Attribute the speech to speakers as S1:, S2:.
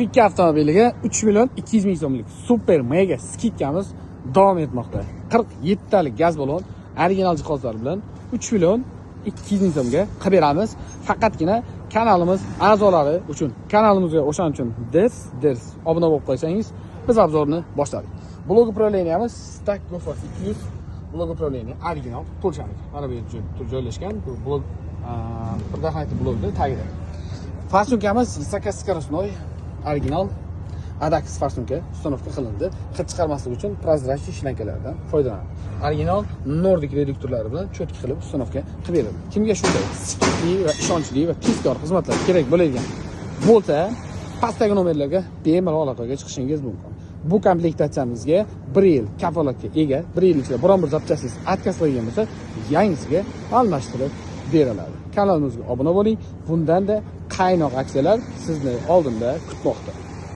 S1: İlk avtomobiliga 3 million 200 ming so'mlik super mega skidkamiz davom etmoqda. 47 talik gaz balon original jihozlar bilan 3 million 200 ming so'mga qilib beramiz. Faqatgina kanalimiz a'zolari uchun, kanalimizga o'shaning uchun ders obuna bo'lib qo'ysangiz, biz obzorni boshladik. Blok upravleniyamiz Stack Gofas 200 blok upravleniya original to'lshamik. Mana bu yerda joylashgan bu blok предохранитель blokda tagida. Farsunkamiz Sakaskorostoy original Adax farsunka uстановка qilindi. Hid chiqarmaslik uchun prozrachniy shlankalardan foydalanadi. Original Nordic reduktorlari bilan cho'tki qilib uстановка qilib beriladi. Kimga shunday sikitli va ishonchli va tezkor xizmatlar kerak bo'ladigan bo'lsa, pastdagi nomerlarga bemalol aloqaga chiqishingiz mumkin. Bu komplektatsiyamizga 1 yil kafolatga ega, 1 yil ichida biron bir zapchastingiz отказ qilgan bo'lsa, yangisiga almashtirib beriladi. Kanalimizga obuna bo'ling. Bundan-da qaynoq aksiyalar sizni oldinda kutmoqda.